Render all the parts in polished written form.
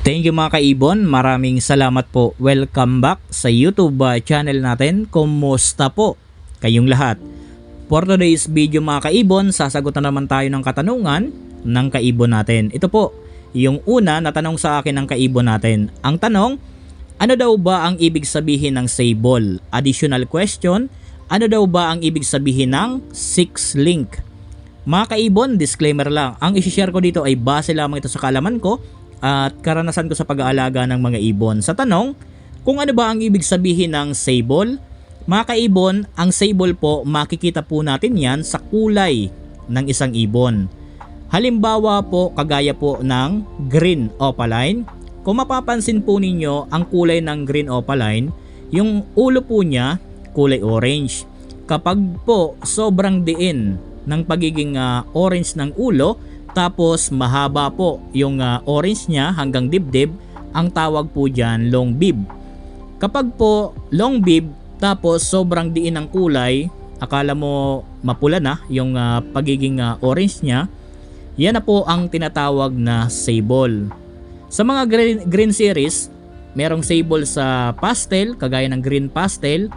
Thank you mga kaibon, maraming salamat po. Welcome back sa YouTube channel natin. Kumusta po kayong lahat? For today's video mga kaibon, sasagutan naman tayo ng katanungan ng kaibon natin. Ito po, yung una na tanong sa akin ng kaibon natin. Ang tanong, ano daw ba ang ibig sabihin ng sable? Additional question, ano daw ba ang ibig sabihin ng 6 link? Mga kaibon, disclaimer lang, ang isi-share ko dito ay base lamang ito sa kaalaman ko at karanasan ko sa pag-aalaga ng mga ibon. Sa tanong, kung ano ba ang ibig sabihin ng sable? Mga kaibon, ang sable po, makikita po natin yan sa kulay ng isang ibon. Halimbawa po, kagaya po ng green opaline. Kung mapapansin po ninyo, ang kulay ng green opaline, yung ulo po niya, kulay orange. Kapag po sobrang diin ng pagiging orange ng ulo, tapos mahaba po yung orange niya hanggang dibdib, ang tawag po dyan long bib. Kapag po long bib tapos sobrang diin ng kulay, akala mo mapula na yung pagiging orange niya, yan na po ang tinatawag na sable. Sa mga green series, merong sable sa pastel, kagaya ng green pastel.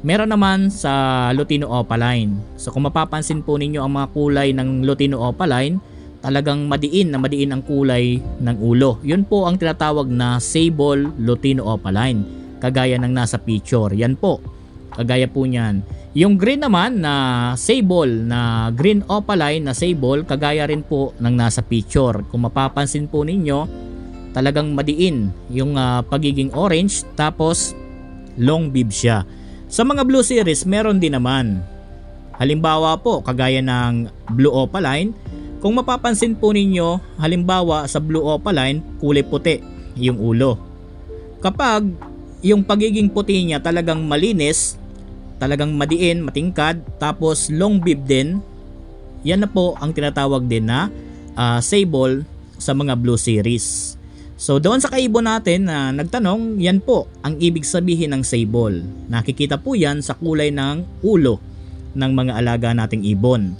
Meron naman sa Lutino Opaline. So kung mapapansin po ninyo ang mga kulay ng Lutino Opaline, talagang madiin ang kulay ng ulo. Yun po ang tinatawag na sable Lutino Opaline, kagaya ng nasa picture. Yan po, kagaya po niyan. Yung green naman na sable, na green opaline na sable, kagaya rin po ng nasa picture. Kung mapapansin po ninyo, talagang madiin yung pagiging orange, tapos long bib siya. Sa mga blue series, meron din naman. Halimbawa po, kagaya ng blue opaline, kung mapapansin po ninyo, halimbawa sa blue opaline, kulay puti yung ulo. Kapag yung pagiging puti niya talagang malinis, talagang madiin, matingkad, tapos long bib din, yan na po ang tinatawag din na sable sa mga blue series. So doon sa kaibon natin na nagtanong, yan po ang ibig sabihin ng sable. Nakikita po yan sa kulay ng ulo ng mga alaga nating ibon.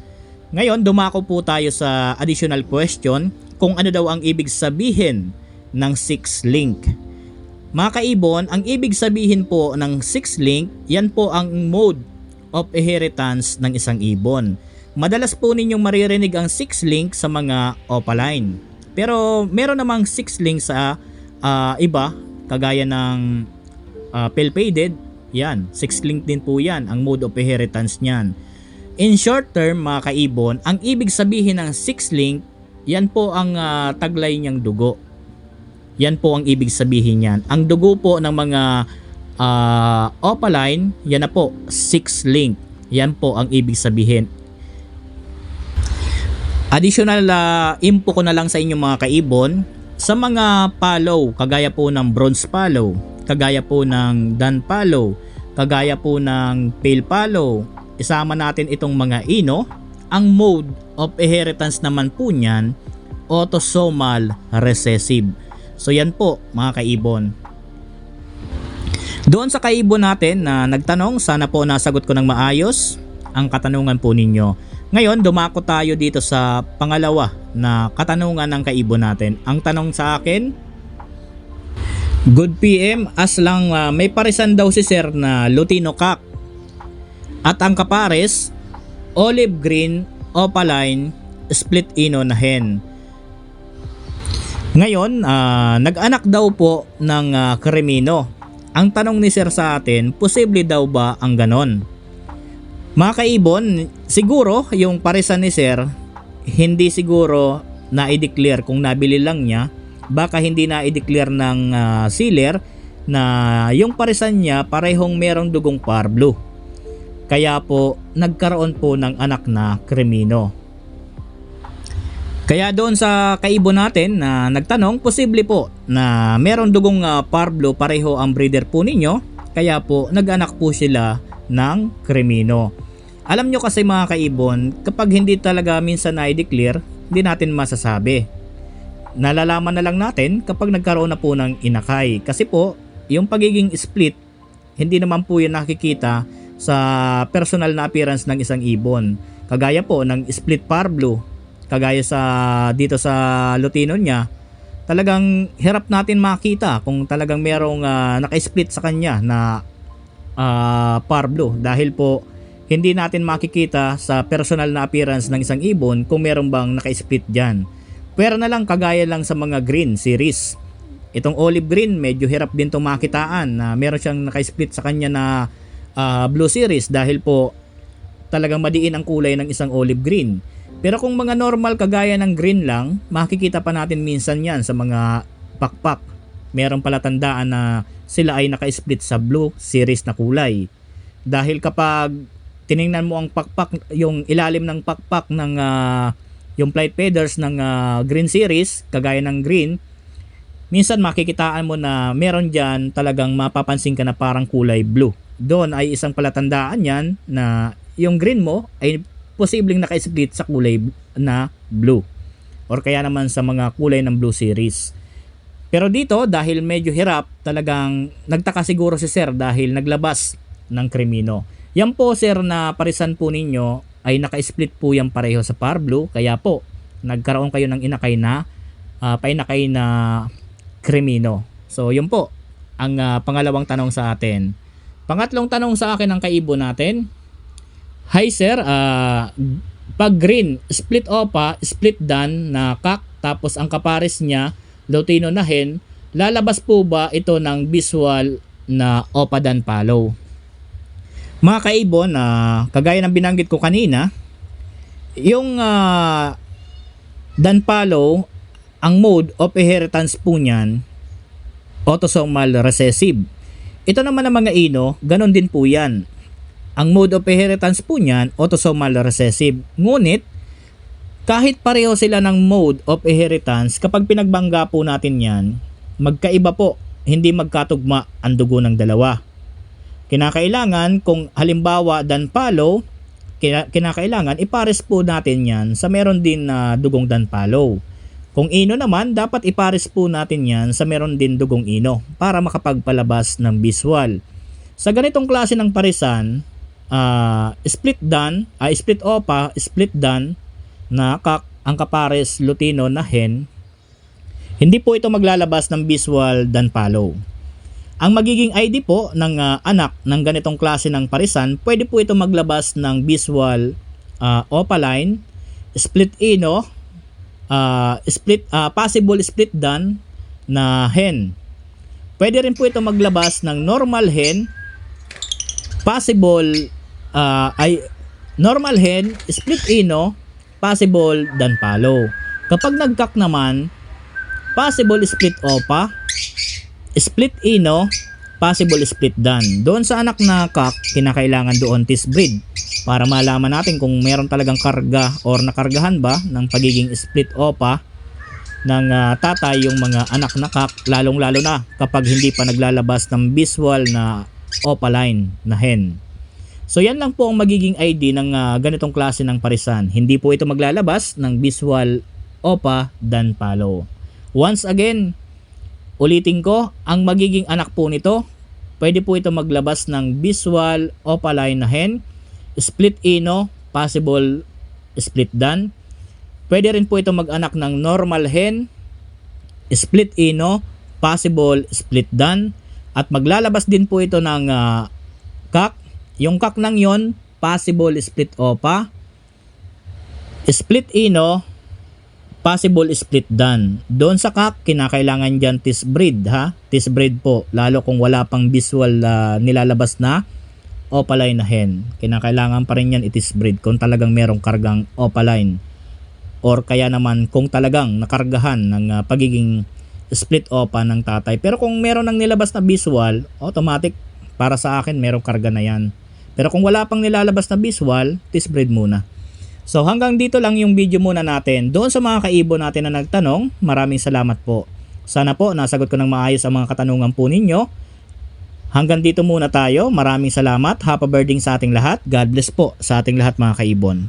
Ngayon, dumako po tayo sa additional question kung ano daw ang ibig sabihin ng 6 link. Mga kaibon, ang ibig sabihin po ng 6 link, yan po ang mode of inheritance ng isang ibon. Madalas po ninyong maririnig ang 6 link sa mga opaline. Pero meron namang 6 link sa iba, kagaya ng pale-faded. Yan, 6 link din po yan, ang mode of inheritance niyan. In short term mga kaibon, ang ibig sabihin ng 6 link, yan po ang taglay niyang dugo. Yan po ang ibig sabihin niyan. Ang dugo po ng mga opaline, yan na po, 6 link. Yan po ang ibig sabihin. Additional info ko na lang sa inyo mga kaibon, sa mga palow, kagaya po ng bronze palow, kagaya po ng dun palow, kagaya po ng pale palow, isama natin itong mga ino, ang mode of inheritance naman po niyan, autosomal recessive. So yan po mga kaibon. Doon sa kaibon natin na nagtanong, sana po nasagot ko ng maayos ang katanungan po ninyo. Ngayon, dumako tayo dito sa pangalawa na katanungan ng kaibon natin. Ang tanong sa akin, good PM, as lang may parisan daw si sir na Lutino cock. At ang kapares, olive green, opaline, split ino na hen. Ngayon, nag-anak daw po ng kremino. Ang tanong ni sir sa atin, posible daw ba ang ganon? Mga kaibon, siguro yung parisan ni sir, hindi siguro na-i-declare kung nabili lang niya. Baka hindi na-i-declare ng sealer na yung parisan niya parehong merong dugong parblu. Kaya po nagkaroon po ng anak na kremino. Kaya doon sa kaibon natin na nagtanong, posible po na merong dugong parblu, pareho ang breeder po ninyo. Kaya po nag-anak po sila ng kremino. Alam nyo kasi mga kaibon, kapag hindi talaga minsan na-i-declare, hindi natin masasabi. Nalalaman na lang natin kapag nagkaroon na po ng inakay. Kasi po, yung pagiging split, hindi naman po yun nakikita sa personal na appearance ng isang ibon. Kagaya po ng split parblu, kagaya sa dito sa Lutino niya, talagang hirap natin makita kung talagang merong naka-split sa kanya na par blue, dahil po hindi natin makikita sa personal na appearance ng isang ibon kung meron bang naka-split dyan. Pero na lang kagaya lang sa mga green series. Itong olive green, medyo hirap din itong makitaan na meron siyang naka-split sa kanya na blue series, dahil po talagang madiin ang kulay ng isang olive green. Pero kung mga normal kagaya ng green lang, makikita pa natin minsan yan sa mga pakpak. Meron pala tandaan na sila ay naka-split sa blue series na kulay. Dahil kapag tiningnan mo ang pakpak, yung ilalim ng pakpak ng yung flight feathers ng green series, kagaya ng green, minsan makikitaan mo na meron dyan talagang mapapansin ka na parang kulay blue. Doon ay isang palatandaan yan na yung green mo ay posibleng naka-split sa kulay na blue, or kaya naman sa mga kulay ng blue series. Pero dito, dahil medyo hirap, talagang nagtaka siguro si sir dahil naglabas ng Cremino. Yan po sir na parisan po ninyo ay naka-split po yan pareho sa par blue, kaya po nagkaroon kayo ng inakay na painakay na Cremino. So yun po ang pangalawang tanong sa atin. Pangatlong tanong sa akin ng kaibon natin. Hi sir, pag green, split opa, split dan na kak, tapos ang kapares niya Lutino na hen, lalabas po ba ito ng visual na opa dan palo? Mga kaibon, kagaya ng binanggit ko kanina, yung dan palo, ang mode of inheritance po niyan, autosomal recessive. Ito naman ang mga ino, ganon din po yan. Ang mode of inheritance po niyan, autosomal recessive. Ngunit, kahit pareho sila ng mode of inheritance, kapag pinagbangga po natin yan, magkaiba po, hindi magkatugma ang dugo ng dalawa. Kinakailangan, kung halimbawa dan palo, kinakailangan ipares po natin yan sa meron din na dugong dan palo. Kung ino naman, dapat ipares po natin yan sa meron din dugong ino para makapagpalabas ng visual. Sa ganitong klase ng parisan, split opa, split dan na kak, ang kapares Lutino na hen, hindi po ito maglalabas ng visual dan palo. Ang magiging ID po ng anak ng ganitong klase ng parisan, pwede po ito maglabas ng visual opaline, split ino, possible split dan na hen. Pwede rin po ito maglabas ng normal hen, possible normal hen, split ino, possible dan palo. Kapag nagkak naman, possible split opa, split ino, possible split dan. Doon sa anak na kak, kinakailangan doon test breed para malaman natin kung meron talagang karga or nakargahan ba ng pagiging split opa ng tatay yung mga anak na kak, lalong lalo na kapag hindi pa naglalabas ng visual na opaline na hen. So yan lang po ang magiging ID ng ganitong klase ng parisan. Hindi po ito maglalabas ng visual opa dan palo. Once again, ulitin ko, ang magiging anak po nito, pwede po ito maglabas ng visual opaline na hen, split ino, possible split dan. Pwede rin po ito mag-anak ng normal hen, split ino, possible split dan. At maglalabas din po ito ng kak. Yung kak nang yon, possible split opa, split ino, possible split dan. Doon sa kak, kinakailangan dyan test breed ha. Test breed po, lalo kung wala pang visual nilalabas na opaline na hen. Kinakailangan pa rin yan i-test breed kung talagang merong kargang opaline. Or kaya naman kung talagang nakargahan ng pagiging split opa ng tatay. Pero kung meron nang nilabas na visual, automatic para sa akin merong karga na yan. Pero kung wala pang nilalabas na visual, test breed muna. So hanggang dito lang yung video muna natin. Doon sa mga kaibon natin na nagtanong, maraming salamat po. Sana po nasagot ko ng maayos ang mga katanungan po ninyo. Hanggang dito muna tayo. Maraming salamat. Happy birthday sa ating lahat. God bless po sa ating lahat mga kaibon.